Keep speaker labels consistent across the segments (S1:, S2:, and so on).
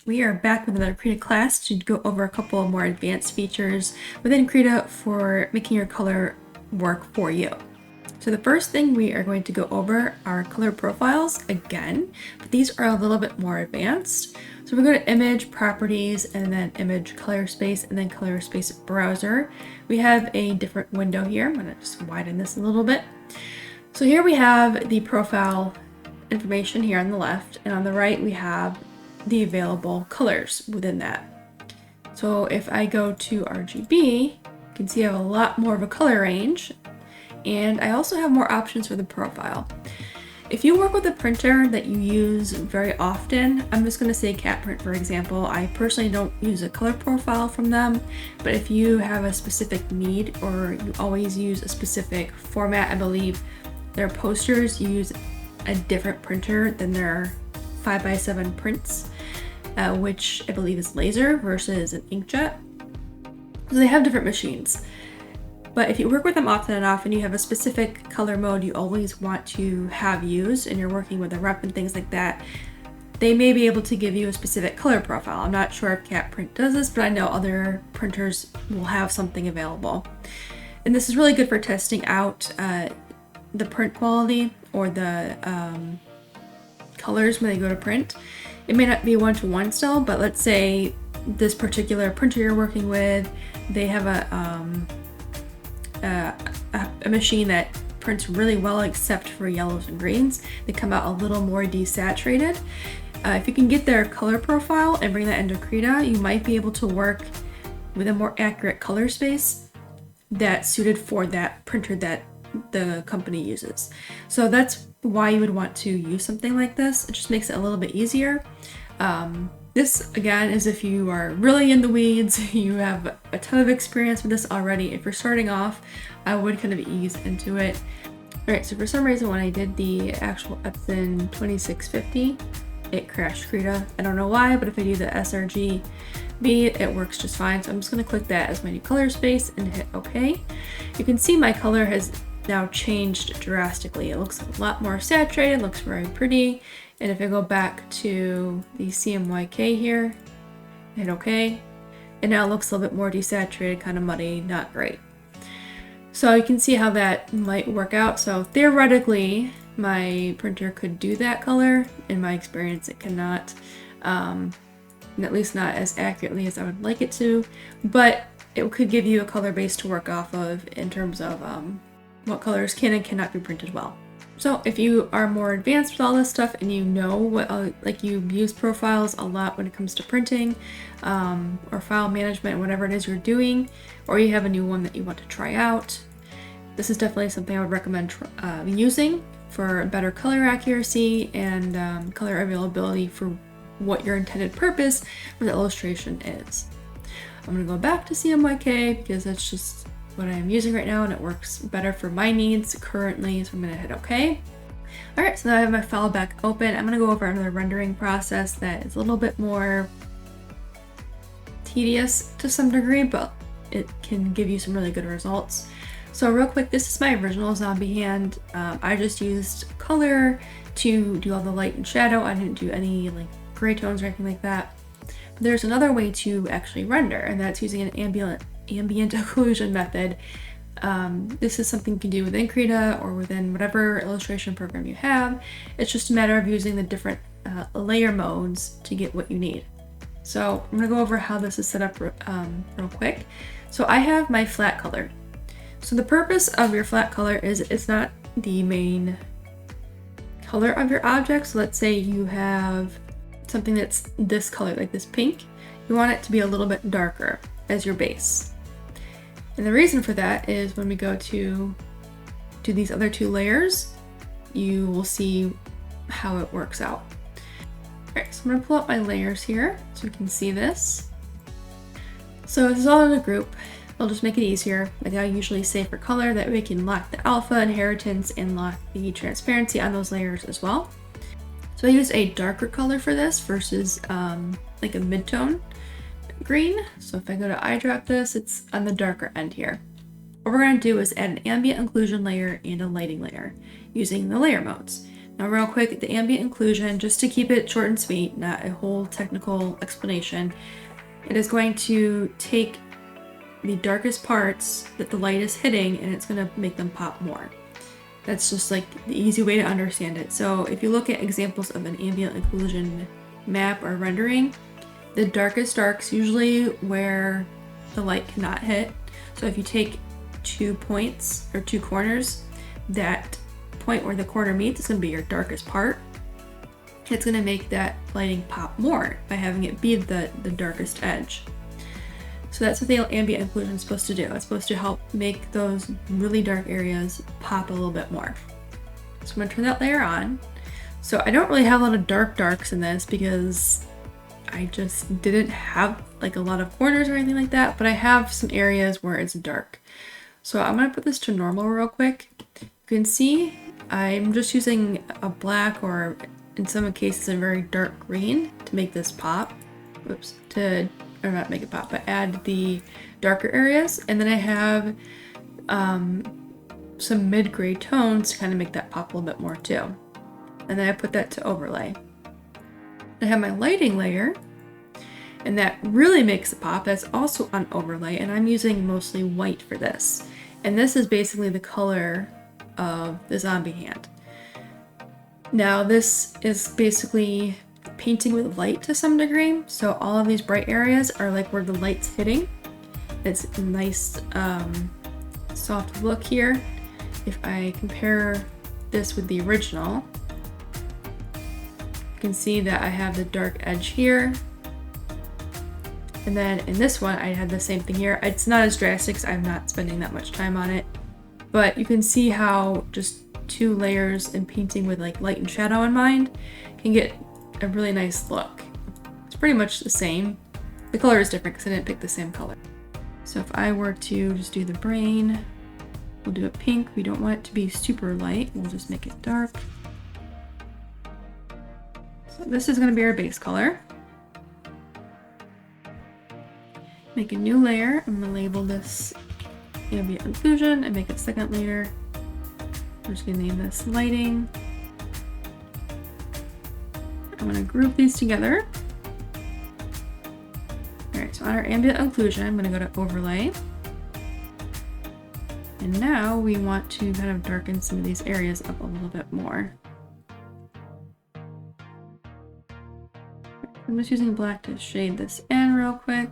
S1: We are back with another Krita class to go over a couple of more advanced features within Krita for making your color work for you. So the first thing we are going to go over are color profiles again, but these are a little bit more advanced. So we're going to image, properties, and then image color space, and then color space browser. We have a different window here. I'm going to just widen this a little bit. So here we have the profile information here on the left, and on the right we have the available colors within that. So if I go to RGB, you can see I have a lot more of a color range, and I also have more options for the profile. If you work with a printer that you use very often, I'm just going to say Cat Print for example. I personally don't use a color profile from them, but if you have a specific need or you always use a specific format, I believe their posters use a different printer than their 5x7 prints, which I believe is laser versus an inkjet. So they have different machines. But if you work with them often enough and you have a specific color mode you always want to have used and you're working with a rep and things like that, they may be able to give you a specific color profile. I'm not sure if Cat Print does this, but I know other printers will have something available. And this is really good for testing out the print quality or the colors when they go to print. It may not be one-to-one still, but let's say this particular printer you're working with, they have a machine that prints really well except for yellows and greens. They come out a little more desaturated. If you can get their color profile and bring that into Krita, you might be able to work with a more accurate color space that's suited for that printer that the company uses. So that's why you would want to use something like this. It just makes it a little bit easier. This again is if you are really in the weeds, you have a ton of experience with this already. If you're starting off, I would kind of ease into it. Alright, so for some reason when I did the actual Epson 2650, it crashed Krita. I don't know why, but if I do the sRGB, it works just fine. So I'm just going to click that as my new color space and hit OK. You can see my color has now changed drastically. It looks a lot more saturated, looks very pretty. And if I go back to the CMYK here, hit OK, and now it looks a little bit more desaturated, kind of muddy, not great. So you can see how that might work out. So theoretically, my printer could do that color. In my experience, it cannot, and at least not as accurately as I would like it to, but it could give you a color base to work off of in terms of what colors can and cannot be printed well. So if you are more advanced with all this stuff and you know what, like you use profiles a lot when it comes to printing or file management, whatever it is you're doing, or you have a new one that you want to try out, this is definitely something I would recommend using for better color accuracy and color availability for what your intended purpose for the illustration is. I'm going to go back to CMYK because that's just what I'm using right now and it works better for my needs currently, so I'm going to hit OK. Alright, so now I have my file back open. I'm going to go over another rendering process that is a little bit more tedious to some degree, but it can give you some really good results. So real quick, this is my original zombie hand. I just used color to do all the light and shadow. I didn't do any like gray tones or anything like that. But there's another way to actually render, and that's using an ambient occlusion method. This is something you can do within Krita or within whatever illustration program you have. It's just a matter of using the different layer modes to get what you need. So I'm going to go over how this is set up real quick. So I have my flat color. So the purpose of your flat color is it's not the main color of your object. So let's say you have something that's this color, like this pink. You want it to be a little bit darker as your base. And the reason for that is when we go to do these other two layers, you will see how it works out. Alright, so I'm going to pull up my layers here so you can see this. So this is all in a group. I'll just make it easier, like I usually say for color, that we can lock the alpha, inheritance, and lock the transparency on those layers as well. So I use a darker color for this versus like a mid-tone. green. So if I go to eye drop this, it's on the darker end here. What we're going to do is add an ambient occlusion layer and a lighting layer using the layer modes. Now real quick, the ambient occlusion, just to keep it short and sweet, not a whole technical explanation, it is going to take the darkest parts that the light is hitting and it's going to make them pop more. That's just like the easy way to understand it. So if you look at examples of an ambient occlusion map or rendering, the darkest darks usually where the light cannot hit. So if you take 2 points or 2 corners, that point where the corner meets is going to be your darkest part. It's going to make that lighting pop more by having it be the darkest edge. So that's what the ambient occlusion is supposed to do. It's supposed to help make those really dark areas pop a little bit more. So I'm going to turn that layer on. So I don't really have a lot of darks in this because I just didn't have like a lot of corners or anything like that, but I have some areas where it's dark. So I'm going to put this to normal real quick. You can see I'm just using a black, or in some cases a very dark green, to make this pop. Oops, or not make it pop, but add the darker areas. And then I have some mid-gray tones to kind of make that pop a little bit more too. And then I put that to overlay. I have my lighting layer, and that really makes it pop. That's also on overlay, and I'm using mostly white for this. And this is basically the color of the zombie hand. Now this is basically painting with light to some degree. So all of these bright areas are like where the light's hitting. It's a nice soft look here. If I compare this with the original, you can see that I have the dark edge here. And then in this one, I had the same thing here. It's not as drastic because I'm not spending that much time on it. But you can see how just 2 layers and painting with like light and shadow in mind can get a really nice look. It's pretty much the same. The color is different because I didn't pick the same color. So if I were to just do the brain, we'll do it pink. We don't want it to be super light. We'll just make it dark. So this is going to be our base color. Make a new layer. I'm going to label this ambient occlusion and make a second layer. I'm just going to name this lighting. I'm going to group these together. Alright, so on our ambient occlusion, I'm going to go to overlay. And now we want to kind of darken some of these areas up a little bit more. I'm just using black to shade this in real quick.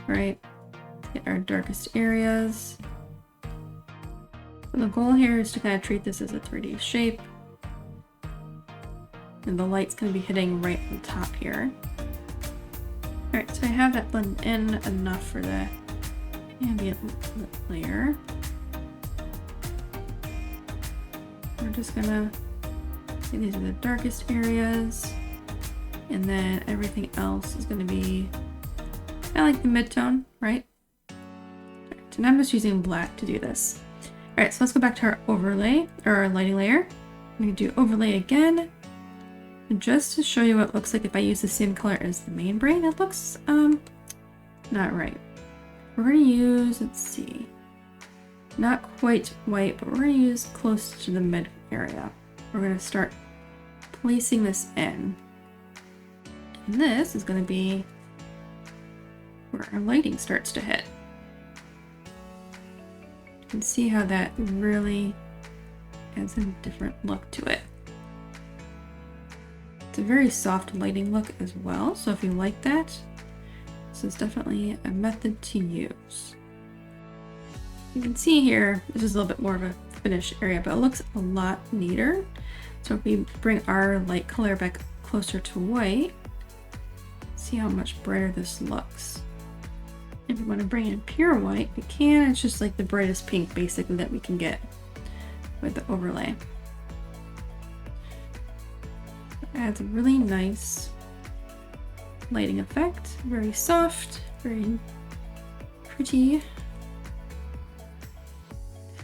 S1: Right, get our darkest areas. So the goal here is to kind of treat this as a 3D shape. And the light's going to be hitting right on top here. Alright, so I have that blended in enough for the ambient layer. We're just gonna say these are the darkest areas, and then everything else is going to be kind of like the mid-tone, right? Alright, and I'm just using black to do this. Alright, so let's go back to our overlay, or our lighting layer. I'm going to do overlay again. Just to show you what it looks like if I use the same color as the main brain, it looks not right. We're going to use, let's see, not quite white, but we're going to use close to the mid area. We're going to start placing this in. And this is going to be where our lighting starts to hit. You can see how that really adds a different look to it. It's a very soft lighting look as well, so if you like that, this is definitely a method to use. You can see here, this is a little bit more of a finished area, but it looks a lot neater. So if we bring our light color back closer to white, see how much brighter this looks. If we want to bring in pure white, we can. It's just like the brightest pink basically that we can get with the overlay. It adds a really nice lighting effect. Very soft, very pretty.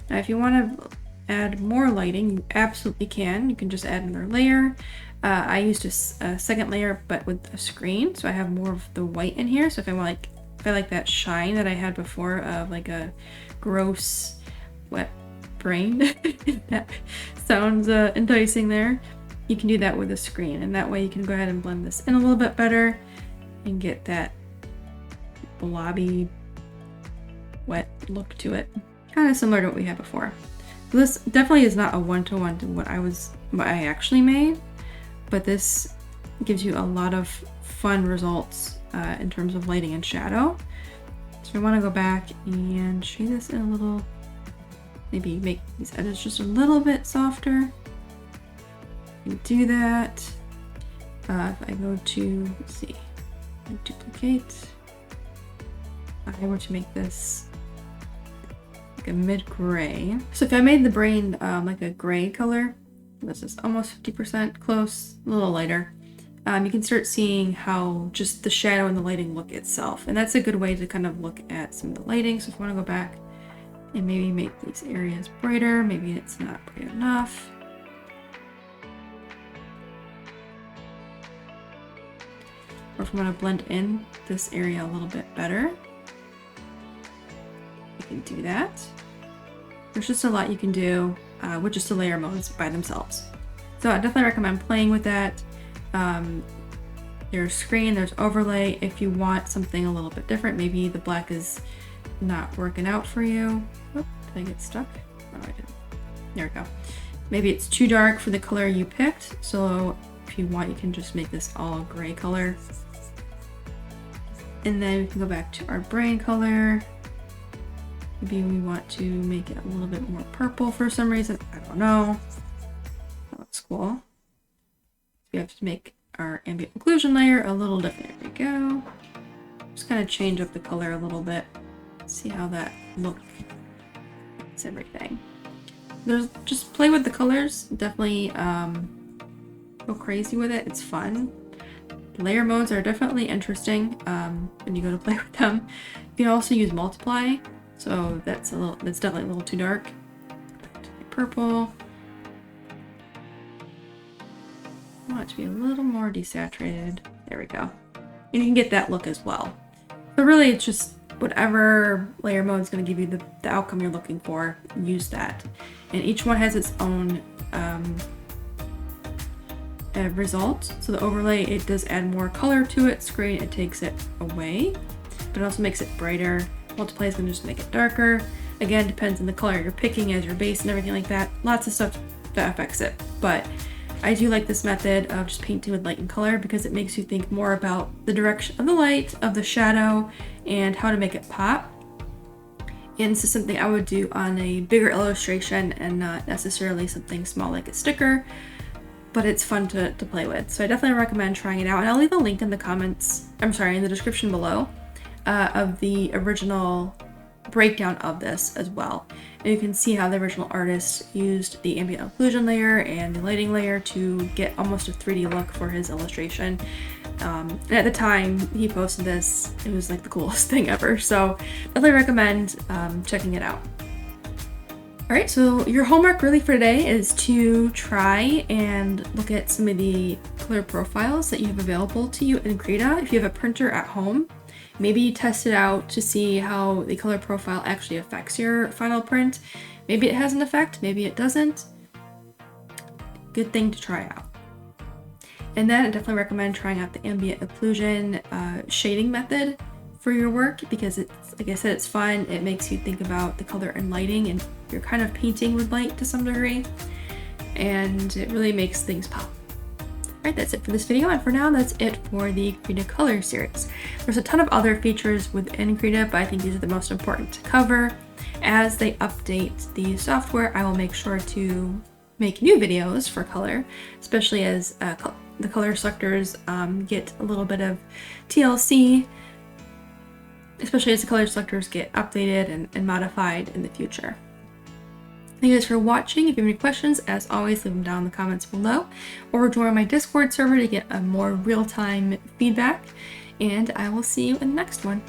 S1: Now if you want to add more lighting, you absolutely can. You can just add another layer. I used a second layer, but with a screen, so I have more of the white in here. So if I like that shine that I had before of like a gross wet brain, that sounds enticing there. You can do that with a screen, and that way you can go ahead and blend this in a little bit better and get that blobby wet look to it, kind of similar to what we had before. So this definitely is not a one-to-one to what I actually made, but this gives you a lot of fun results in terms of lighting and shadow. So I want to go back and shade this in a little, maybe make these edges just a little bit softer. You do that. If I go to, let's see, duplicate, I were to make this like a mid-gray. So if I made the brain like a gray color, this is almost 50% close, a little lighter. You can start seeing how just the shadow and the lighting look itself. And that's a good way to kind of look at some of the lighting. So if I want to go back and maybe make these areas brighter, maybe it's not bright enough. Or if I want to blend in this area a little bit better, you can do that. There's just a lot you can do with just the layer modes by themselves. So I definitely recommend playing with that. There's screen, there's overlay. If you want something a little bit different, maybe the black is not working out for you. Oop, did I get stuck? No, I didn't. There we go. Maybe it's too dark for the color you picked. So if you want, you can just make this all a gray color. And then we can go back to our brain color. Maybe we want to make it a little bit more purple for some reason. I don't know. That looks cool. We have to make our ambient occlusion layer a little different. There we go. Just kind of change up the color a little bit. See how that looks. It's everything. Just play with the colors. Definitely go crazy with it. It's fun. Layer modes are definitely interesting when you go to play with them. You can also use multiply. So that's definitely a little too dark. Purple. I want it to be a little more desaturated. There we go. And you can get that look as well. But really it's just whatever layer mode is going to give you the outcome you're looking for, use that. And each one has its own result. So the overlay, it does add more color to it. Screen, it takes it away, but it also makes it brighter. Multiply is going to just make it darker. Again, depends on the color you're picking as your base and everything like that. Lots of stuff that affects it. But I do like this method of just painting with light and color because it makes you think more about the direction of the light, of the shadow, and how to make it pop. And this is something I would do on a bigger illustration and not necessarily something small like a sticker, but it's fun to play with. So I definitely recommend trying it out. And I'll leave a link in the comments, in the description below of the original breakdown of this as well. And you can see how the original artist used the ambient occlusion layer and the lighting layer to get almost a 3D look for his illustration. And at the time he posted this, it was like the coolest thing ever. So definitely recommend checking it out. All right, so your homework really for today is to try and look at some of the color profiles that you have available to you in Krita. If you have a printer at home, maybe test it out to see how the color profile actually affects your final print. Maybe it has an effect, maybe it doesn't. Good thing to try out. And then I definitely recommend trying out the ambient occlusion shading method for your work because it's, like I said, it's fun. It makes you think about the color and lighting, and you're kind of painting with light to some degree, and it really makes things pop. Alright, that's it for this video, and for now that's it for the Krita Color series. There's a ton of other features within Krita, but I think these are the most important to cover. As they update the software, I will make sure to make new videos for color, especially as the color selectors get a little bit of TLC, especially as the color selectors get updated and modified in the future. Thank you guys for watching. If you have any questions, as always, leave them down in the comments below, or join my Discord server to get a more real-time feedback, and I will see you in the next one.